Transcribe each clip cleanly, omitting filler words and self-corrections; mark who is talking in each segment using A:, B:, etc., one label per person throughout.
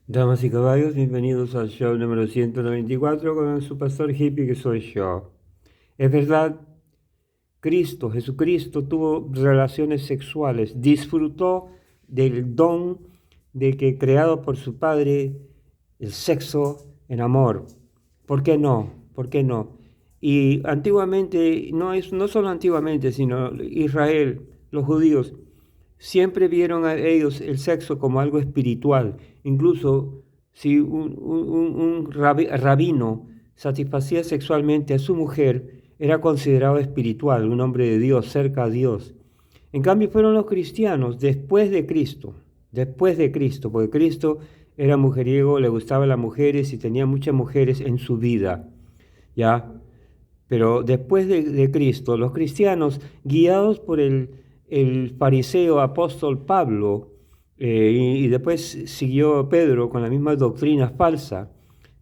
A: Damas y caballos, bienvenidos al show número 194 con su pastor hippie que soy yo. Es verdad, Jesucristo tuvo relaciones sexuales, disfrutó del don de que creado por su Padre, el sexo en amor. ¿Por qué no? ¿Por qué no? Y antiguamente, no solo antiguamente, sino Israel, los judíos, siempre vieron a ellos el sexo como algo espiritual. Incluso si un rabino satisfacía sexualmente a su mujer, era considerado espiritual, un hombre de Dios, cerca a Dios. En cambio fueron los cristianos después de Cristo, porque Cristo era mujeriego, le gustaban las mujeres y tenía muchas mujeres en su vida, ¿ya? Pero después de Cristo, los cristianos, guiados por el fariseo apóstol Pablo, y después siguió Pedro con la misma doctrina falsa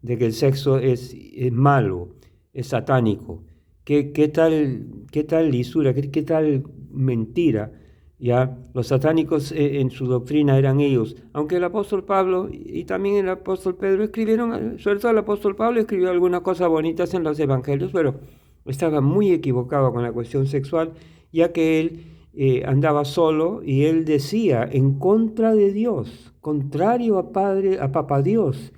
A: de que el sexo es malo, es satánico. ¿Qué tal lisura? ¿Qué tal mentira? Ya, los satánicos en su doctrina eran ellos, aunque el apóstol Pablo y también el apóstol Pedro escribieron, sobre todo el apóstol Pablo escribió algunas cosas bonitas en los evangelios, pero estaba muy equivocado con la cuestión sexual, ya que él andaba solo y él decía en contra de Dios, contrario a Papa Dios.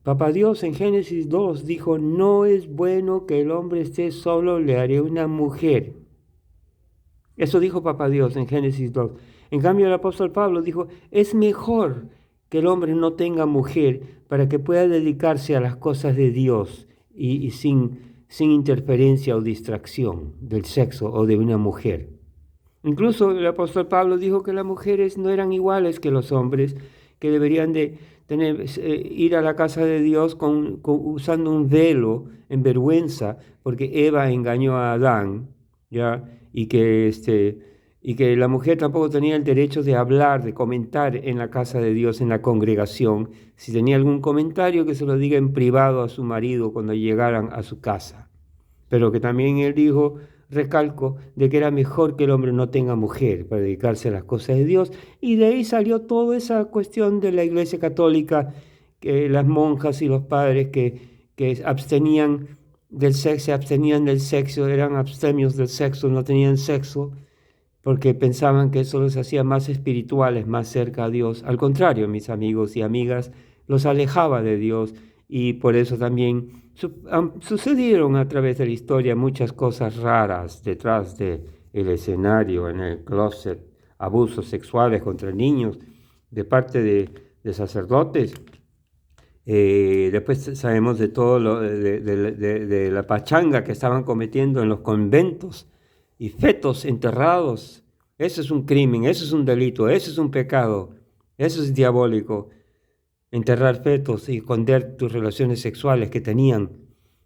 A: Papa Dios en Génesis 2 dijo, no es bueno que el hombre esté solo, le haré una mujer. Eso dijo Papa Dios en Génesis 2. En cambio, el apóstol Pablo dijo, es mejor que el hombre no tenga mujer para que pueda dedicarse a las cosas de Dios y sin interferencia o distracción del sexo o de una mujer. Incluso el apóstol Pablo dijo que las mujeres no eran iguales que los hombres, que deberían de ir a la casa de Dios usando un velo en vergüenza, porque Eva engañó a Adán, ¿ya? Y que la mujer tampoco tenía el derecho de hablar, de comentar en la casa de Dios, en la congregación. Si tenía algún comentario, que se lo diga en privado a su marido cuando llegaran a su casa. Pero que también él dijo, recalco, de que era mejor que el hombre no tenga mujer para dedicarse a las cosas de Dios. Y de ahí salió toda esa cuestión de la Iglesia Católica, que las monjas y los padres que se abstenían del sexo, eran abstemios del sexo, no tenían sexo, porque pensaban que eso los hacía más espirituales, más cerca a Dios. Al contrario, mis amigos y amigas, los alejaba de Dios y por eso también sucedieron a través de la historia muchas cosas raras detrás del escenario, en el closet, abusos sexuales contra niños de parte de sacerdotes. Después sabemos de todo de la pachanga que estaban cometiendo en los conventos y fetos enterrados. Eso es un crimen, eso es un delito, eso es un pecado, eso es diabólico. Enterrar fetos y esconder tus relaciones sexuales que tenían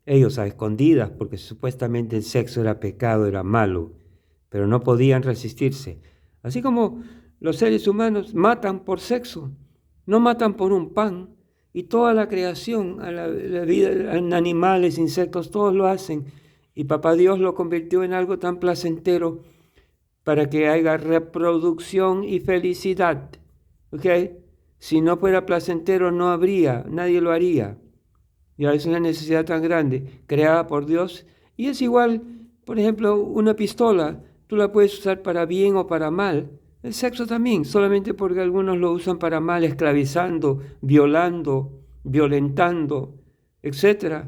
A: ellos a escondidas, porque supuestamente el sexo era pecado, era malo, pero no podían resistirse. Así como los seres humanos matan por sexo, no matan por un pan, y toda la creación, la vida, en animales, insectos, todos lo hacen, y Papá Dios lo convirtió en algo tan placentero para que haya reproducción y felicidad, ¿ok? Si no fuera placentero no habría, nadie lo haría. Y es una necesidad tan grande, creada por Dios. Y es igual, por ejemplo, una pistola, tú la puedes usar para bien o para mal. El sexo también, solamente porque algunos lo usan para mal, esclavizando, violando, violentando, etc.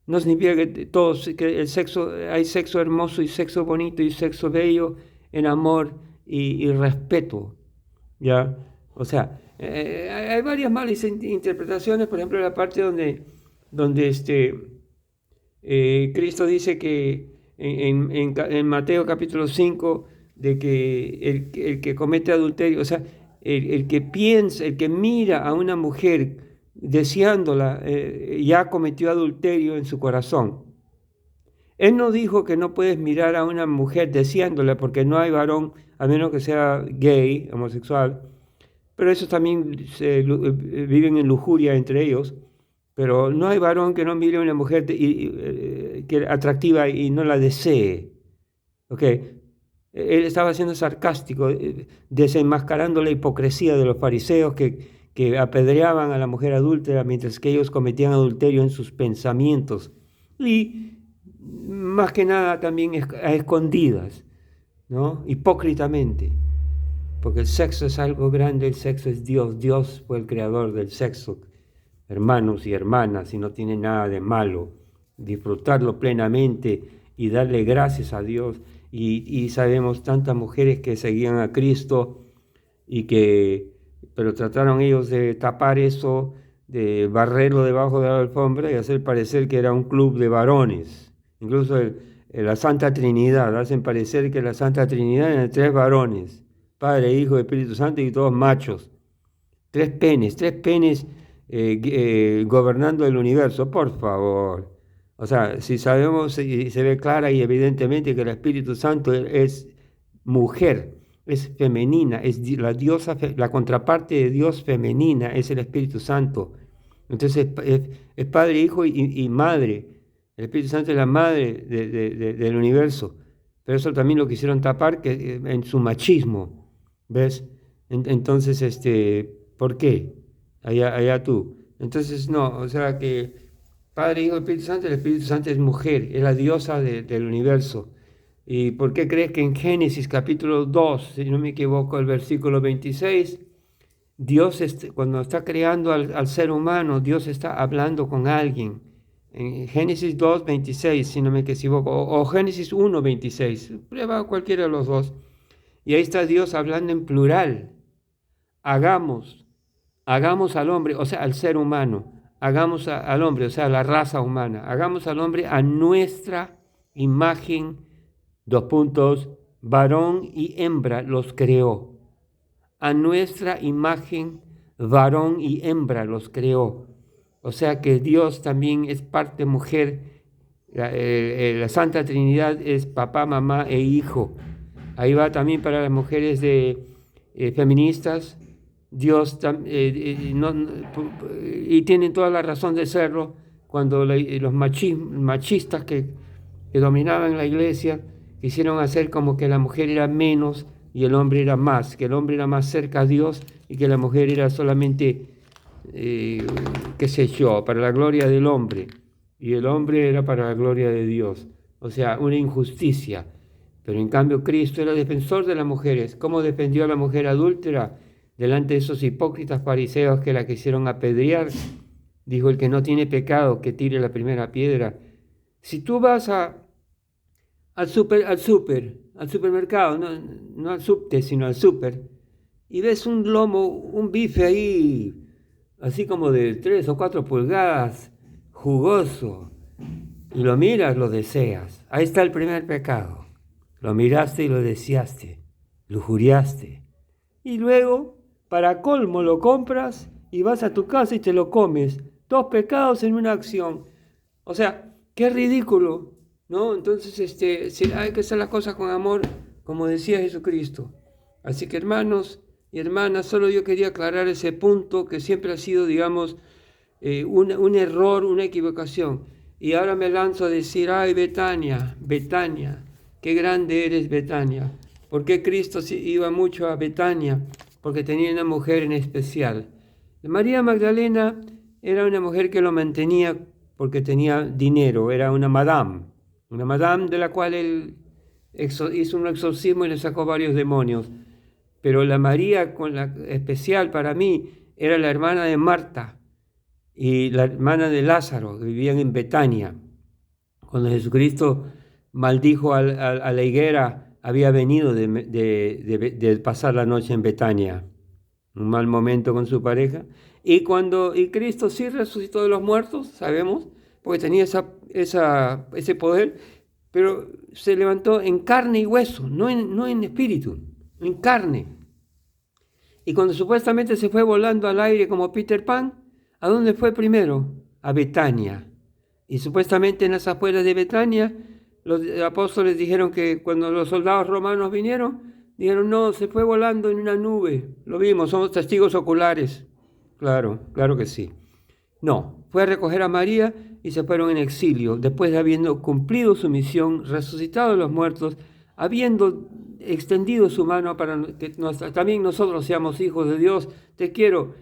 A: No significa que el sexo, hay sexo hermoso y sexo bonito y sexo bello en amor y respeto, ¿ya? O sea, hay varias malas interpretaciones, por ejemplo, la parte donde Cristo dice que en Mateo capítulo 5, de que el que comete adulterio, o sea, el que piensa, el que mira a una mujer deseándola, ya cometió adulterio en su corazón. Él no dijo que no puedes mirar a una mujer deseándola porque no hay varón, a menos que sea gay, homosexual, pero esos también viven en lujuria entre ellos, pero no hay varón que no mire a una mujer atractiva y no la desee. ¿Ok? Él estaba siendo sarcástico, desenmascarando la hipocresía de los fariseos que que apedreaban a la mujer adúltera mientras que ellos cometían adulterio en sus pensamientos. Y más que nada también a escondidas, ¿no? Hipócritamente. Porque el sexo es algo grande, el sexo es Dios. Dios fue el creador del sexo, hermanos y hermanas, y no tiene nada de malo. Disfrutarlo plenamente y darle gracias a Dios. Y sabemos tantas mujeres que seguían a Cristo pero trataron ellos de tapar eso, de barrerlo debajo de la alfombra y hacer parecer que era un club de varones. Incluso la Santa Trinidad, hacen parecer que la Santa Trinidad eran 3 varones, Padre, Hijo, Espíritu Santo, y todos machos. 3 penes gobernando el universo, por favor. O sea, si sabemos y se ve clara y evidentemente que el Espíritu Santo es mujer, es femenina, es la diosa, la contraparte de Dios femenina, es el Espíritu Santo. Entonces es Padre, Hijo y Madre. El Espíritu Santo es la madre del universo. Pero eso también lo quisieron tapar en su machismo. ¿Ves? Entonces, ¿por qué? Allá tú. Entonces, no, o sea que Padre, Hijo y Espíritu Santo, el Espíritu Santo es mujer, es la diosa del universo. ¿Y por qué crees que en Génesis capítulo 2, si no me equivoco, el versículo 26, Dios, cuando está creando al ser humano, Dios está hablando con alguien? En Génesis 2, 26, si no me equivoco, o Génesis 1, 26, prueba cualquiera de los dos. Y ahí está Dios hablando en plural. Hagamos al hombre, o sea, al ser humano, hagamos al hombre, o sea, a la raza humana, hagamos al hombre a nuestra imagen, varón y hembra los creó. A nuestra imagen, varón y hembra los creó. O sea que Dios también es parte mujer. La Santa Trinidad es papá, mamá e hijo. Ahí va también para las mujeres feministas. Dios y tienen toda la razón de serlo cuando los machistas que dominaban la iglesia quisieron hacer como que la mujer era menos y el hombre era más, que el hombre era más cerca a Dios y que la mujer era solamente, qué sé yo, para la gloria del hombre, y el hombre era para la gloria de Dios. O sea, una injusticia. Pero en cambio Cristo era defensor de las mujeres. ¿Cómo defendió a la mujer adúltera delante de esos hipócritas fariseos que la quisieron apedrear? Dijo: el que no tiene pecado, que tire la primera piedra. Si tú vas al supermercado, no al subte, sino al super, y ves un lomo, un bife ahí, así como de 3 o 4 pulgadas, jugoso, y lo miras, lo deseas. Ahí está el primer pecado. Lo miraste y lo deseaste, lujuriaste. Y luego, para colmo, lo compras y vas a tu casa y te lo comes. 2 pecados en una acción. O sea, qué ridículo, ¿no? Entonces, hay que hacer las cosas con amor, como decía Jesucristo. Así que, hermanos y hermanas, solo yo quería aclarar ese punto que siempre ha sido, digamos, un error, una equivocación. Y ahora me lanzo a decir: ay, Betania, qué grande eres, Betania. ¿Por qué Cristo iba mucho a Betania? Porque tenía una mujer en especial. María Magdalena era una mujer que lo mantenía porque tenía dinero, era una madame de la cual él hizo un exorcismo y le sacó varios demonios. Pero la María especial para mí era la hermana de Marta y la hermana de Lázaro, que vivían en Betania. Cuando Jesucristo maldijo a la higuera, había venido de pasar la noche en Betania, un mal momento con su pareja. Y Cristo sí resucitó de los muertos, sabemos, porque tenía ese poder, pero se levantó en carne y hueso, no en espíritu, en carne. Y cuando supuestamente se fue volando al aire como Peter Pan, ¿a dónde fue primero? A Betania. Y supuestamente en las afueras de Betania, los apóstoles dijeron que cuando los soldados romanos vinieron, dijeron: no, se fue volando en una nube. Lo vimos, somos testigos oculares. Claro que sí. No, fue a recoger a María y se fueron en exilio, después de habiendo cumplido su misión, resucitado de los muertos, habiendo extendido su mano para que también nosotros seamos hijos de Dios. Te quiero